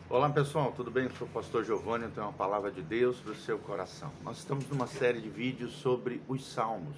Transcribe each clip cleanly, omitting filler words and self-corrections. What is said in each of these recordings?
Olá pessoal, tudo bem? Eu sou o pastor Giovanni, eu tenho uma palavra de Deus para o seu coração. Nós estamos numa série de vídeos sobre os salmos,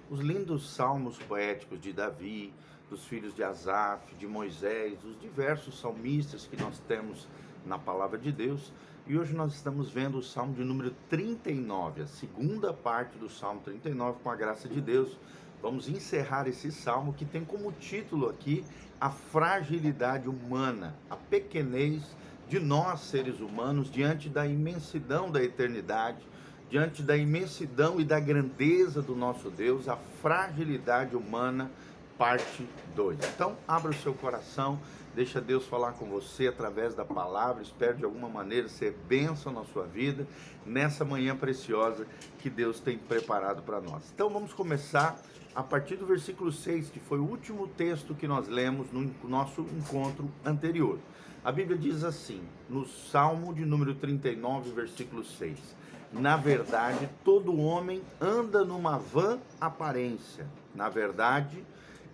os lindos salmos poéticos de Davi, dos filhos de Asaf, de Moisés, os diversos salmistas que nós temos na palavra de Deus. E hoje nós estamos vendo o salmo de número 39, a segunda parte do salmo 39, com a graça de Deus. Vamos encerrar esse salmo que tem como título aqui a fragilidade humana, a pequenez de nós seres humanos diante da imensidão da eternidade, diante da imensidão e da grandeza do nosso Deus, a fragilidade humana, parte 2. Então, abra o seu coração, deixa Deus falar com você através da palavra, espero de alguma maneira ser bênção na sua vida, nessa manhã preciosa que Deus tem preparado para nós. Então, vamos começar a partir do versículo 6, que foi o último texto que nós lemos no nosso encontro anterior. A Bíblia diz assim, no Salmo de número 39, versículo 6: na verdade, todo homem anda numa vã aparência. Na verdade,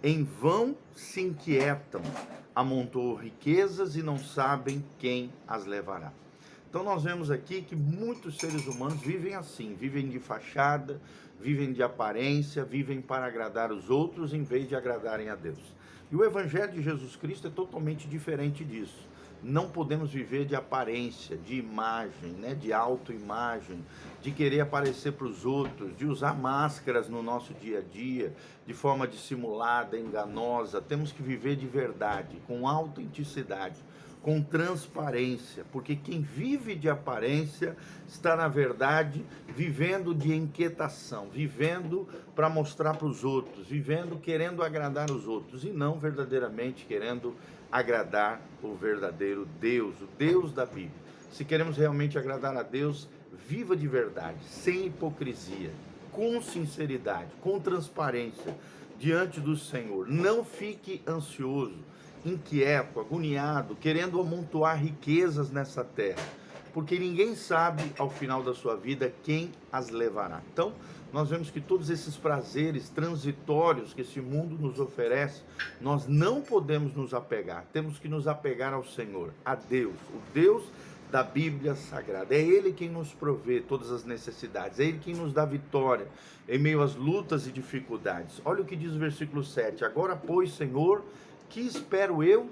em vão se inquietam, amontoam riquezas e não sabem quem as levará. Então nós vemos aqui que muitos seres humanos vivem assim, vivem de fachada, vivem de aparência, vivem para agradar os outros em vez de agradarem a Deus. E o Evangelho de Jesus Cristo é totalmente diferente disso. Não podemos viver de aparência, de imagem, de autoimagem, de querer aparecer para os outros, de usar máscaras no nosso dia a dia, de forma dissimulada, enganosa. Temos que viver de verdade, com autenticidade, com transparência, porque quem vive de aparência está, na verdade, vivendo de inquietação, vivendo para mostrar para os outros, vivendo querendo agradar os outros e não verdadeiramente querendo agradar o verdadeiro Deus, o Deus da Bíblia. Se queremos realmente agradar a Deus, viva de verdade, sem hipocrisia, com sinceridade, com transparência diante do Senhor. Não fique ansioso, inquieto, agoniado, querendo amontoar riquezas nessa terra, porque ninguém sabe ao final da sua vida quem as levará. Então, nós vemos que todos esses prazeres transitórios que esse mundo nos oferece, nós não podemos nos apegar, temos que nos apegar ao Senhor, a Deus, o Deus da Bíblia Sagrada. É Ele quem nos provê todas as necessidades, é Ele quem nos dá vitória em meio às lutas e dificuldades. Olha o que diz o versículo 7, agora, pois, Senhor, que espero eu?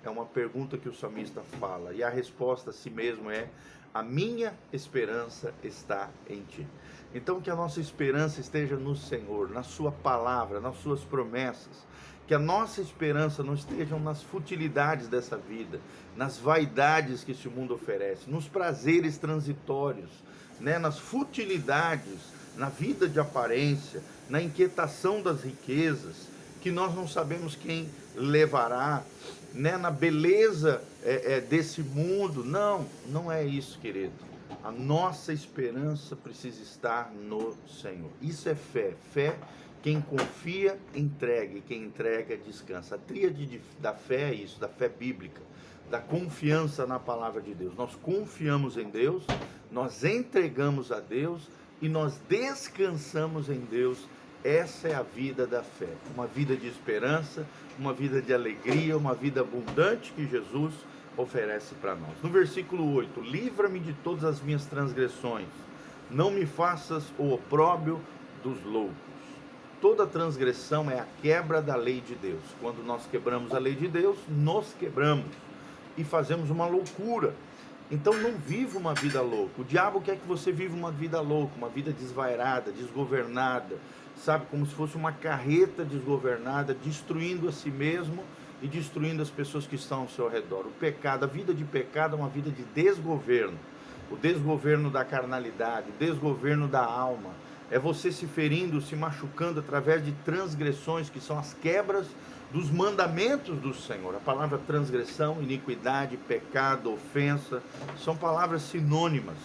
É uma pergunta que o salmista fala, e a resposta a si mesmo é: a minha esperança está em ti. Então, que a nossa esperança esteja no Senhor, na sua palavra, nas suas promessas. Que a nossa esperança não esteja nas futilidades dessa vida, nas vaidades que esse mundo oferece, nos prazeres transitórios, nas futilidades, na vida de aparência, na inquietação das riquezas, que nós não sabemos quem levará, na beleza desse mundo. Não é isso, querido. A nossa esperança precisa estar no Senhor. Isso é fé. Fé, quem confia, entrega, e quem entrega, descansa. A tríade da fé é isso, da fé bíblica, da confiança na palavra de Deus. Nós confiamos em Deus, nós entregamos a Deus e nós descansamos em Deus. Essa é a vida da fé, uma vida de esperança, uma vida de alegria, uma vida abundante que Jesus oferece para nós. No versículo 8, livra-me de todas as minhas transgressões, não me faças o opróbrio dos loucos. Toda transgressão é a quebra da lei de Deus. Quando nós quebramos a lei de Deus, nos quebramos e fazemos uma loucura. Então não viva uma vida louca. O diabo quer que você viva uma vida louca, uma vida desvairada, desgovernada, sabe, como se fosse uma carreta desgovernada, destruindo a si mesmo e destruindo as pessoas que estão ao seu redor. O pecado, a vida de pecado é uma vida de desgoverno, o desgoverno da carnalidade, o desgoverno da alma. É você se ferindo, se machucando através de transgressões, que são as quebras dos mandamentos do Senhor. A palavra transgressão, iniquidade, pecado, ofensa, são palavras sinônimas.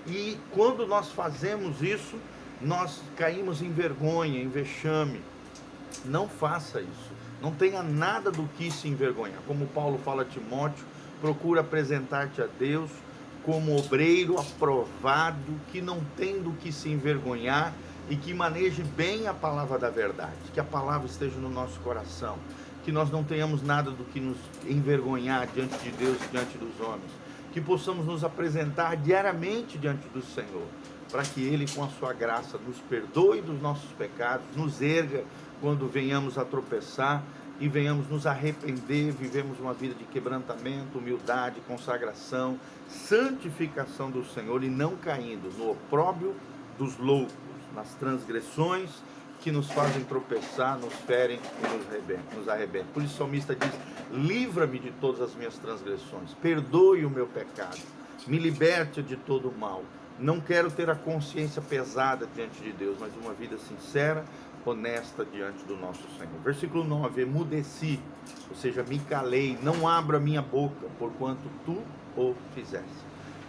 E quando nós fazemos isso, nós caímos em vergonha, em vexame. Não faça isso. Não tenha nada do que se envergonhar. Como Paulo fala a Timóteo, procura apresentar-te a Deus como obreiro aprovado, que não tem do que se envergonhar e que maneje bem a palavra da verdade. Que a palavra esteja no nosso coração, que nós não tenhamos nada do que nos envergonhar diante de Deus e diante dos homens, que possamos nos apresentar diariamente diante do Senhor, para que Ele, com a sua graça, nos perdoe dos nossos pecados, nos erga quando venhamos a tropeçar e venhamos nos arrepender, vivemos uma vida de quebrantamento, humildade, consagração, santificação do Senhor e não caindo no opróbrio dos loucos, nas transgressões que nos fazem tropeçar, nos ferem e nos arrebentam. Por isso o salmista diz: livra-me de todas as minhas transgressões, perdoe o meu pecado, me liberte de todo o mal. Não quero ter a consciência pesada diante de Deus, mas uma vida sincera, honesta diante do nosso Senhor. Versículo 9: emudeci, ou seja, me calei, não abro a minha boca, porquanto tu o fizeste.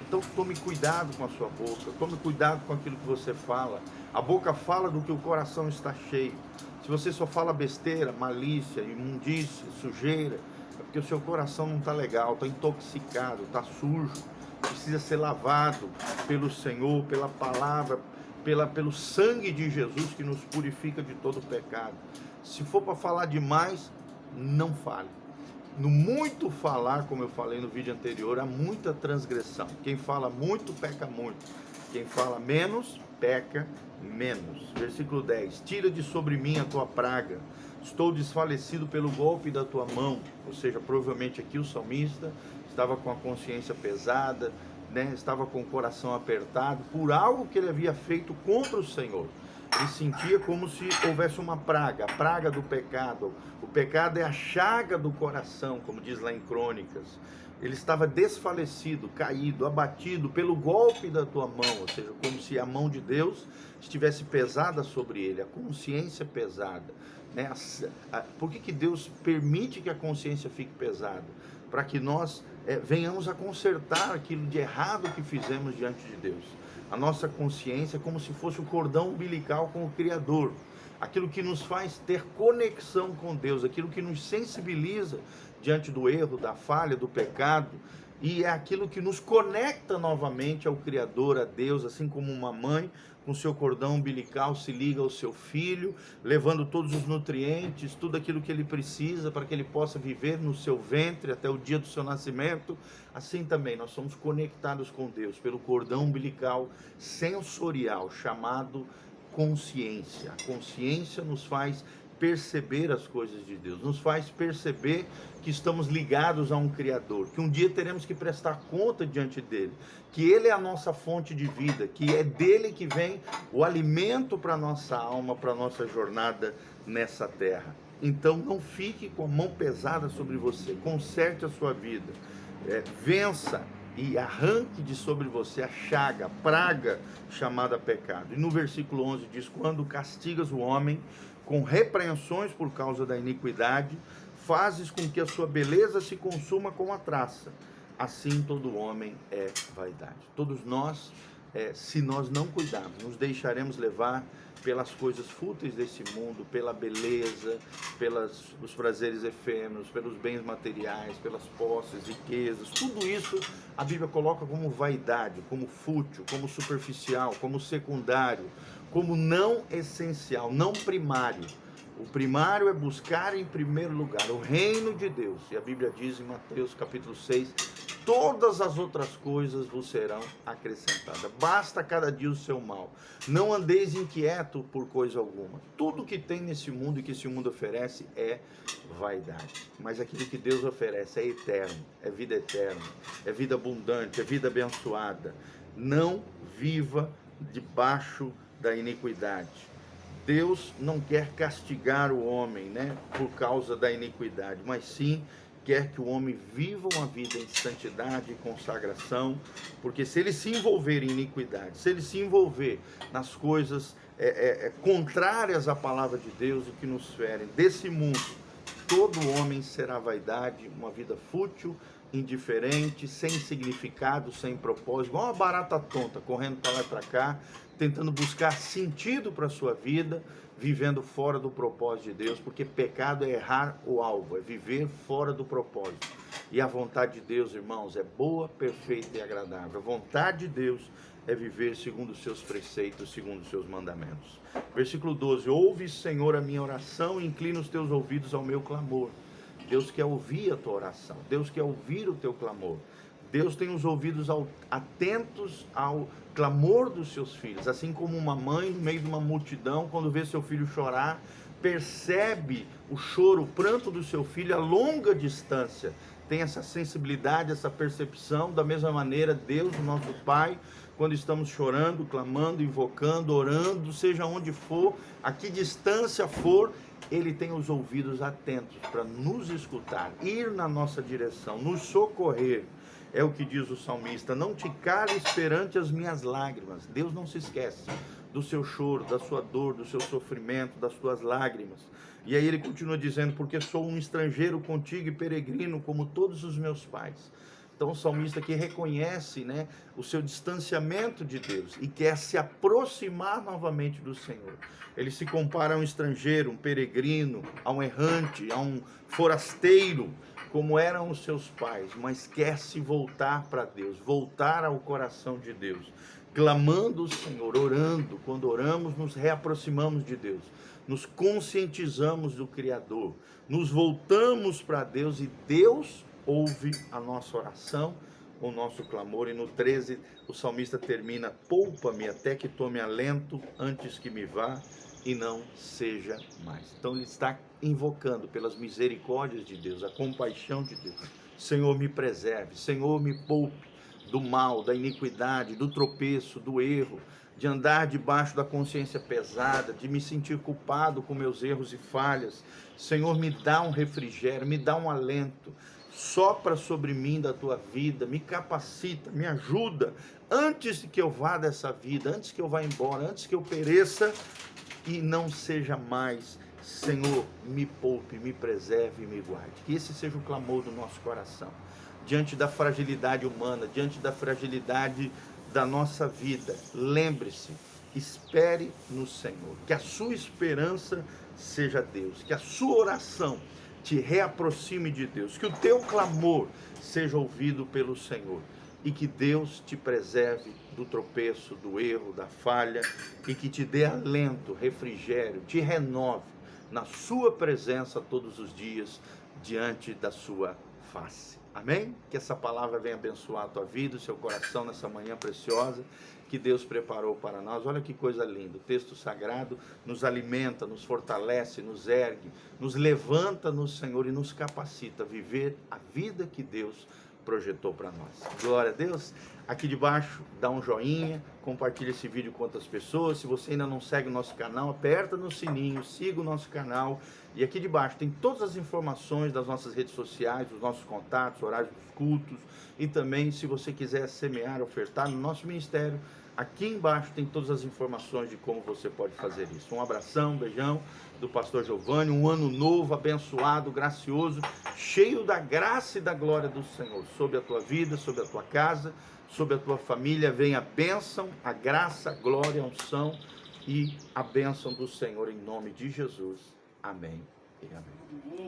Então tome cuidado com a sua boca, tome cuidado com aquilo que você fala. A boca fala do que o coração está cheio. Se você só fala besteira, malícia, imundícia, sujeira, é porque o seu coração não está legal, está intoxicado, está sujo, precisa ser lavado pelo Senhor, pela palavra, pelo sangue de Jesus que nos purifica de todo pecado. Se for para falar demais, não fale. No muito falar, como eu falei no vídeo anterior, há muita transgressão. Quem fala muito, peca muito. Quem fala menos, peca menos. Versículo 10: tira de sobre mim a tua praga, estou desfalecido pelo golpe da tua mão. Ou seja, provavelmente aqui o salmista estava com a consciência pesada, estava com o coração apertado por algo que ele havia feito contra o Senhor. Ele sentia como se houvesse uma praga, a praga do pecado. O pecado é a chaga do coração, como diz lá em Crônicas. Ele estava desfalecido, caído, abatido pelo golpe da tua mão, ou seja, como se a mão de Deus estivesse pesada sobre ele, a consciência pesada. Por que Deus permite que a consciência fique pesada? Para que nós venhamos a consertar aquilo de errado que fizemos diante de Deus. A nossa consciência é como se fosse o cordão umbilical com o Criador, aquilo que nos faz ter conexão com Deus, aquilo que nos sensibiliza diante do erro, da falha, do pecado, e é aquilo que nos conecta novamente ao Criador, a Deus, assim como uma mãe com seu cordão umbilical se liga ao seu filho, levando todos os nutrientes, tudo aquilo que ele precisa para que ele possa viver no seu ventre até o dia do seu nascimento. Assim também nós somos conectados com Deus pelo cordão umbilical sensorial chamado consciência. A consciência nos faz perceber as coisas de Deus, nos faz perceber que estamos ligados a um Criador, que um dia teremos que prestar conta diante dele, que ele é a nossa fonte de vida, que é dele que vem o alimento para a nossa alma, para a nossa jornada nessa terra. Então não fique com a mão pesada sobre você, conserte a sua vida, vença e arranque de sobre você a chaga, a praga chamada pecado. E no versículo 11 diz: quando castigas o homem com repreensões por causa da iniquidade, fazes com que a sua beleza se consuma com a traça. Assim todo homem é vaidade. Todos nós, se nós não cuidarmos, nos deixaremos levar pelas coisas fúteis desse mundo, pela beleza, pelos prazeres efêmeros, pelos bens materiais, pelas posses, riquezas. Tudo isso a Bíblia coloca como vaidade, como fútil, como superficial, como secundário, como não essencial, não primário. O primário é buscar em primeiro lugar o reino de Deus. E a Bíblia diz em Mateus capítulo 6, todas as outras coisas vos serão acrescentadas. Basta cada dia o seu mal. Não andeis inquieto por coisa alguma. Tudo que tem nesse mundo e que esse mundo oferece é vaidade. Mas aquilo que Deus oferece é eterno, é vida eterna, é vida abundante, é vida abençoada. Não viva debaixo da iniquidade. Deus não quer castigar o homem, por causa da iniquidade, mas sim quer que o homem viva uma vida em santidade e consagração, porque se ele se envolver em iniquidade, se ele se envolver nas coisas contrárias à palavra de Deus e que nos ferem desse mundo, todo homem será vaidade, uma vida fútil, indiferente, sem significado, sem propósito, igual uma barata tonta, correndo para lá e para cá, tentando buscar sentido para a sua vida, vivendo fora do propósito de Deus, porque pecado é errar o alvo, é viver fora do propósito. E a vontade de Deus, irmãos, é boa, perfeita e agradável. A vontade de Deus é viver segundo os seus preceitos, segundo os seus mandamentos. Versículo 12, ouve, Senhor, a minha oração e inclina os teus ouvidos ao meu clamor. Deus quer ouvir a tua oração, Deus quer ouvir o teu clamor. Deus tem os ouvidos atentos ao clamor dos seus filhos, assim como uma mãe no meio de uma multidão, quando vê seu filho chorar, percebe o choro, o pranto do seu filho a longa distância, tem essa sensibilidade, essa percepção. Da mesma maneira, Deus, o nosso Pai, quando estamos chorando, clamando, invocando, orando, seja onde for, a que distância for, Ele tem os ouvidos atentos para nos escutar, ir na nossa direção, nos socorrer. É o que diz o salmista: não te cales perante as minhas lágrimas. Deus não se esquece do seu choro, da sua dor, do seu sofrimento, das suas lágrimas. E aí ele continua dizendo: porque sou um estrangeiro contigo e peregrino como todos os meus pais. Então o salmista aqui reconhece, o seu distanciamento de Deus e quer se aproximar novamente do Senhor. Ele se compara a um estrangeiro, um peregrino, a um errante, a um forasteiro, como eram os seus pais, mas quer se voltar para Deus, voltar ao coração de Deus, clamando o Senhor, orando. Quando oramos, nos reaproximamos de Deus, nos conscientizamos do Criador, nos voltamos para Deus e Deus ouve a nossa oração, o nosso clamor. E no 13, o salmista termina: poupa-me até que tome alento antes que me vá e não seja mais. Então ele está invocando pelas misericórdias de Deus, a compaixão de Deus. Senhor, me preserve, Senhor, me poupe do mal, da iniquidade, do tropeço, do erro, de andar debaixo da consciência pesada, de me sentir culpado com meus erros e falhas. Senhor, me dá um refrigério, me dá um alento, sopra sobre mim da tua vida, me capacita, me ajuda, antes que eu vá dessa vida, antes que eu vá embora, antes que eu pereça e não seja mais. Senhor, me poupe, me preserve e me guarde. Que esse seja o clamor do nosso coração, diante da fragilidade humana, diante da fragilidade da nossa vida. Lembre-se, espere no Senhor, que a sua esperança seja Deus, que a sua oração te reaproxime de Deus, que o teu clamor seja ouvido pelo Senhor, e que Deus te preserve do tropeço, do erro, da falha, e que te dê alento, refrigério, te renove na sua presença todos os dias, diante da sua face. Amém? Que essa palavra venha abençoar a tua vida, o seu coração nessa manhã preciosa que Deus preparou para nós. Olha que coisa linda, o texto sagrado nos alimenta, nos fortalece, nos ergue, nos levanta no Senhor e nos capacita a viver a vida que Deus projetou para nós. Glória a Deus. Aqui debaixo, dá um joinha, compartilha esse vídeo com outras pessoas. Se você ainda não segue o nosso canal, aperta no sininho, siga o nosso canal. E aqui debaixo tem todas as informações das nossas redes sociais, dos nossos contatos, horários dos cultos. E também, se você quiser semear, ofertar no nosso ministério, aqui embaixo tem todas as informações de como você pode fazer isso. Um abração, um beijão do pastor Giovanni, um ano novo, abençoado, gracioso, cheio da graça e da glória do Senhor, sobre a tua vida, sobre a tua casa, sobre a tua família. Venha a bênção, a graça, a glória, a unção e a bênção do Senhor em nome de Jesus. Amém e amém.